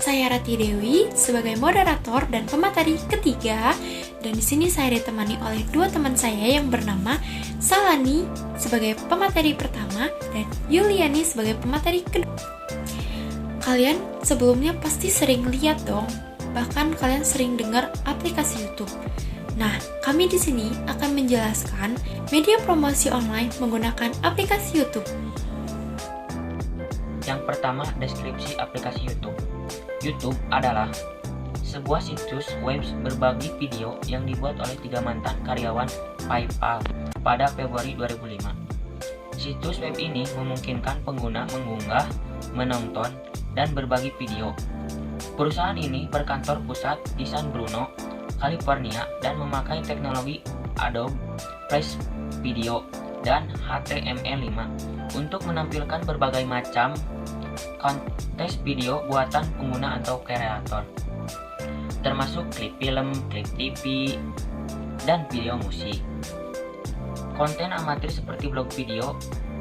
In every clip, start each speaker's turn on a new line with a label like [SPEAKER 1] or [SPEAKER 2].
[SPEAKER 1] Saya Rati Dewi sebagai moderator dan pemateri ketiga, dan di sini saya ditemani oleh dua teman saya yang bernama Salani sebagai pemateri pertama dan Yuliani sebagai pemateri kedua. Kalian sebelumnya pasti sering lihat dong, bahkan kalian sering dengar aplikasi YouTube. Nah, kami di sini akan menjelaskan media promosi online menggunakan aplikasi YouTube.
[SPEAKER 2] Yang pertama, deskripsi aplikasi YouTube. YouTube adalah sebuah situs web berbagi video yang dibuat oleh 3 mantan karyawan PayPal pada Februari 2005. Situs web ini memungkinkan pengguna mengunggah, menonton, dan berbagi video. Perusahaan ini berkantor pusat di San Bruno, California, dan memakai teknologi Adobe Flash Video dan HTML5 untuk menampilkan berbagai macam konten video buatan pengguna atau kreator, termasuk klip film, klip TV, dan video musik. Konten amatir seperti blog video,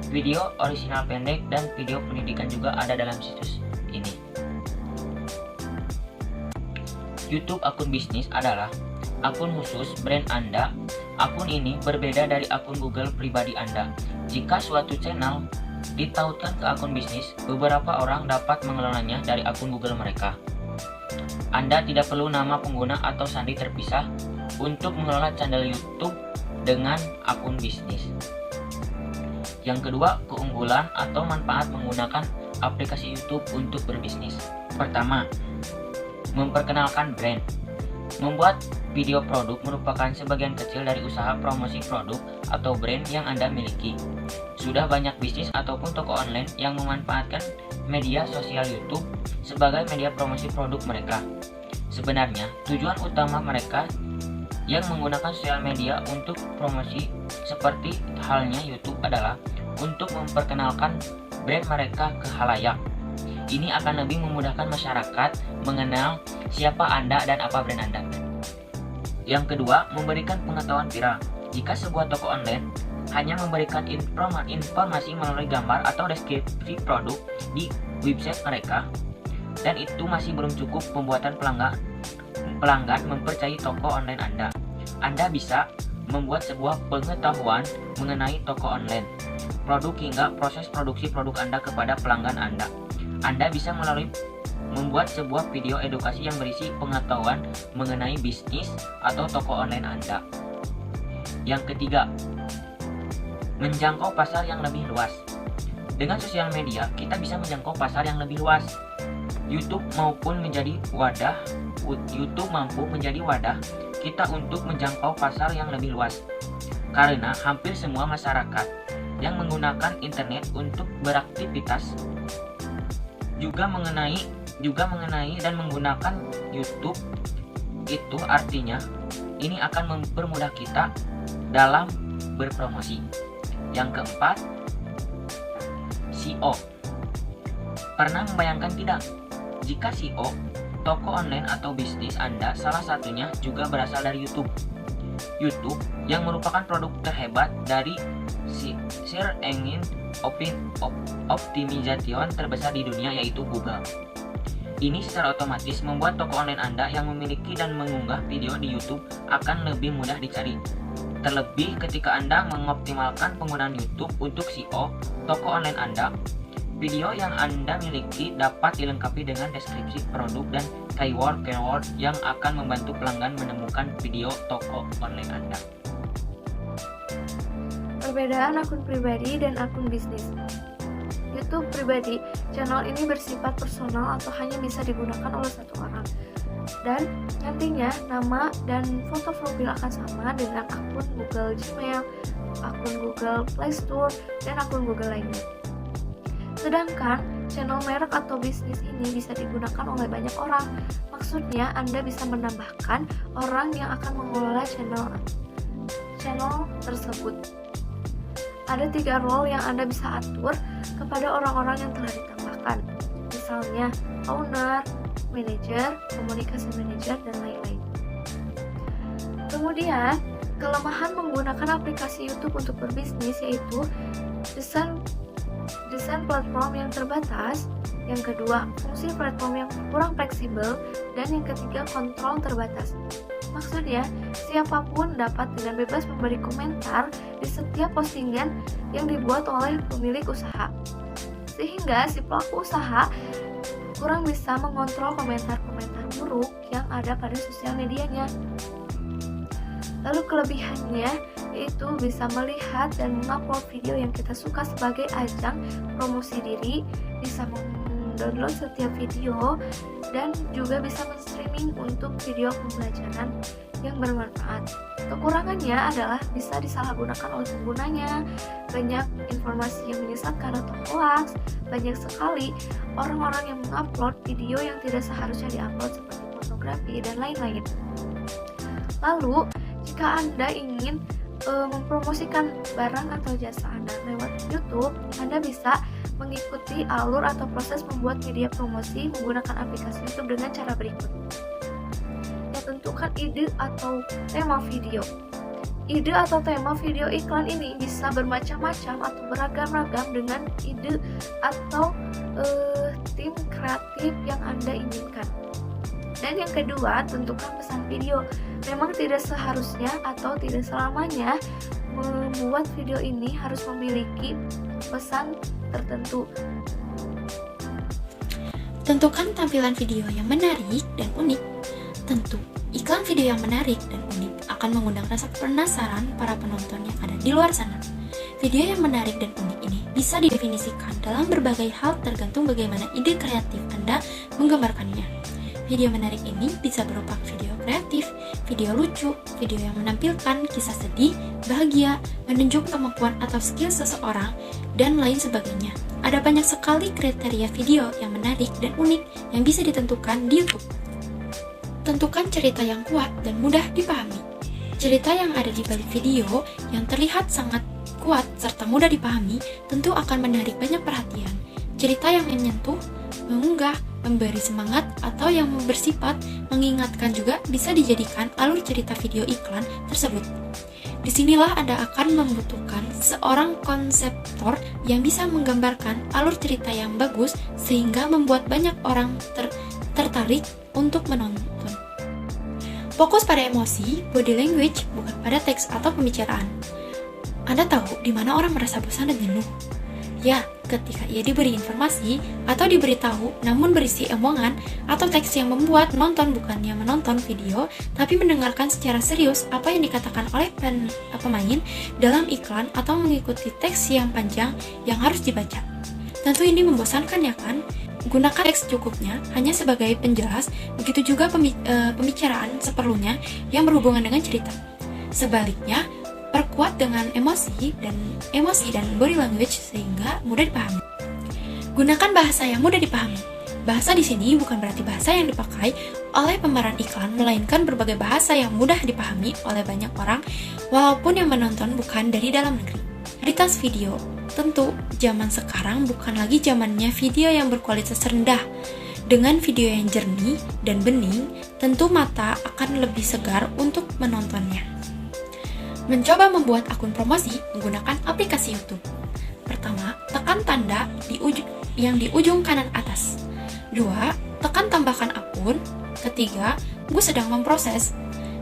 [SPEAKER 2] video orisinal pendek, dan video pendidikan juga ada dalam situs ini. YouTube akun bisnis adalah akun khusus brand Anda. Akun ini berbeda dari akun Google pribadi Anda. Jika suatu channel ditautkan ke akun bisnis, beberapa orang dapat mengelolanya dari akun Google mereka. Anda tidak perlu nama pengguna atau sandi terpisah untuk mengelola channel YouTube dengan akun bisnis. Yang kedua, keunggulan atau manfaat menggunakan aplikasi YouTube untuk berbisnis. Pertama, memperkenalkan brand. Membuat video produk merupakan sebagian kecil dari usaha promosi produk atau brand yang Anda miliki. Sudah banyak bisnis ataupun toko online yang memanfaatkan media sosial YouTube sebagai media promosi produk mereka. Sebenarnya, tujuan utama mereka yang menggunakan sosial media untuk promosi seperti halnya YouTube adalah untuk memperkenalkan brand mereka ke khalayak. Ini akan lebih memudahkan masyarakat mengenal siapa Anda dan apa brand Anda. Yang kedua, memberikan pengetahuan viral. Jika sebuah toko online hanya memberikan informasi melalui gambar atau deskripsi produk di website mereka, dan itu masih belum cukup pembuatan pelanggan mempercayai toko online Anda. Anda bisa membuat sebuah pengetahuan mengenai toko online, produk hingga proses produksi produk Anda kepada pelanggan Anda. Anda bisa membuat sebuah video edukasi yang berisi pengetahuan mengenai bisnis atau toko online Anda. Yang ketiga, menjangkau pasar yang lebih luas. Dengan sosial media, kita bisa menjangkau pasar yang lebih luas. YouTube mampu menjadi wadah kita untuk menjangkau pasar yang lebih luas. Karena hampir semua masyarakat yang menggunakan internet untuk beraktivitas juga mengenai dan menggunakan YouTube. Itu artinya ini akan mempermudah kita dalam berpromosi. Yang keempat, SEO. Pernah membayangkan tidak, jika SEO toko online atau bisnis Anda salah satunya juga berasal dari YouTube. YouTube yang merupakan produk terhebat dari search engine optimization terbesar di dunia, yaitu Google. Ini secara otomatis membuat toko online Anda yang memiliki dan mengunggah video di YouTube akan lebih mudah dicari. Terlebih ketika Anda mengoptimalkan penggunaan YouTube untuk SEO toko online Anda, video yang Anda miliki dapat dilengkapi dengan deskripsi produk dan keyword yang akan membantu pelanggan menemukan video toko online Anda.
[SPEAKER 3] Perbedaan akun pribadi dan akun bisnis. YouTube pribadi, channel ini bersifat personal atau hanya bisa digunakan oleh satu orang. Dan nantinya nama dan foto profil akan sama dengan akun Google Gmail, akun Google Play Store, dan akun Google lainnya. Sedangkan channel merek atau bisnis ini bisa digunakan oleh banyak orang. Maksudnya Anda bisa menambahkan orang yang akan mengelola channel tersebut. Ada 3 role yang Anda bisa atur kepada orang-orang yang telah ditambahkan. Misalnya owner, manager, komunikasi manager, dan lain-lain. Kemudian, kelemahan menggunakan aplikasi YouTube untuk berbisnis yaitu desain platform yang terbatas, Yang kedua, fungsi platform yang kurang fleksibel. Dan yang ketiga, kontrol terbatas. Maksudnya, siapapun dapat dengan bebas memberi komentar di setiap postingan yang dibuat oleh pemilik usaha. Sehingga si pelaku usaha kurang bisa mengontrol komentar-komentar buruk yang ada pada sosial medianya. Lalu kelebihannya yaitu bisa melihat dan mengupload video yang kita suka sebagai ajang promosi diri, bisa mendownload setiap video, dan juga bisa men-streaming untuk video pembelajaran yang bermanfaat. Kekurangannya adalah bisa disalahgunakan oleh penggunanya, banyak informasi yang menyesatkan atau hoax, banyak sekali orang-orang yang mengupload video yang tidak seharusnya diupload seperti pornografi dan lain-lain. Lalu, jika Anda ingin mempromosikan barang atau jasa Anda lewat YouTube, Anda bisa mengikuti alur atau proses membuat media promosi menggunakan aplikasi YouTube dengan cara berikut. Tentukan ide atau tema video. Ide atau tema video iklan ini bisa bermacam-macam atau beragam-ragam dengan ide atau tim kreatif yang Anda inginkan. Dan yang kedua, tentukan pesan video. Memang tidak seharusnya atau tidak selamanya membuat video ini harus memiliki pesan tertentu.
[SPEAKER 1] Tentukan tampilan video yang menarik dan unik. Tentu, iklan video yang menarik dan unik akan mengundang rasa penasaran para penonton yang ada di luar sana. Video yang menarik dan unik ini bisa didefinisikan dalam berbagai hal tergantung bagaimana ide kreatif Anda menggambarkannya. Video menarik ini bisa berupa video kreatif, video lucu, video yang menampilkan kisah sedih, bahagia, menunjuk kemampuan atau skill seseorang, dan lain sebagainya. Ada banyak sekali kriteria video yang menarik dan unik yang bisa ditentukan di YouTube. Tentukan cerita yang kuat dan mudah dipahami. Cerita yang ada di balik video yang terlihat sangat kuat serta mudah dipahami tentu akan menarik banyak perhatian. Cerita yang menyentuh, mengunggah, memberi semangat, atau yang bersifat mengingatkan juga bisa dijadikan alur cerita video iklan tersebut. Disinilah Anda akan membutuhkan seorang konseptor yang bisa menggambarkan alur cerita yang bagus sehingga membuat banyak orang tertarik untuk menonton. Fokus pada emosi, body language, bukan pada teks atau pembicaraan. Anda tahu di mana orang merasa bosan dan jenuh? Ya, ketika ia diberi informasi atau diberitahu namun berisi omongan atau teks yang membuat penonton bukannya menonton video tapi mendengarkan secara serius apa yang dikatakan oleh pemain dalam iklan atau mengikuti teks yang panjang yang harus dibaca. Tentu ini membosankan, ya kan? Gunakan teks cukupnya hanya sebagai penjelas, begitu juga pembicaraan seperlunya yang berhubungan dengan cerita. Sebaliknya, perkuat dengan emosi dan body language sehingga mudah dipahami. Gunakan bahasa yang mudah dipahami. Bahasa di sini bukan berarti bahasa yang dipakai oleh pemeran iklan, melainkan berbagai bahasa yang mudah dipahami oleh banyak orang, walaupun yang menonton bukan dari dalam negeri. Kualitas video. Tentu, zaman sekarang bukan lagi zamannya video yang berkualitas rendah. Dengan video yang jernih dan bening, tentu mata akan lebih segar untuk menontonnya. Mencoba membuat akun promosi menggunakan aplikasi YouTube. Pertama, tekan tanda yang di ujung kanan atas. 2. Tekan tambahkan akun. Ketiga, gue sedang memproses.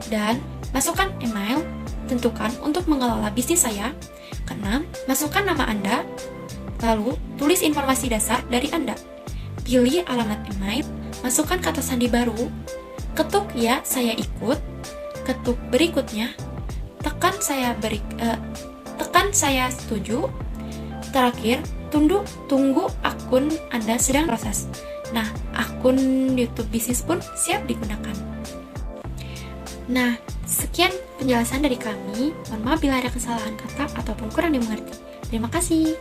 [SPEAKER 1] Dan masukkan email. Tentukan untuk mengelola bisnis saya. Keenam, masukkan nama Anda. Lalu, tulis informasi dasar dari Anda. Pilih alamat email. Masukkan kata sandi baru. Ketuk ya, saya ikut. Ketuk berikutnya. Tekan saya setuju. Terakhir, tunggu akun Anda sedang proses. Nah, akun YouTube bisnis pun siap digunakan. Nah, sekian penjelasan dari kami. Mohon maaf bila ada kesalahan kata ataupun kurang dimengerti. Terima kasih.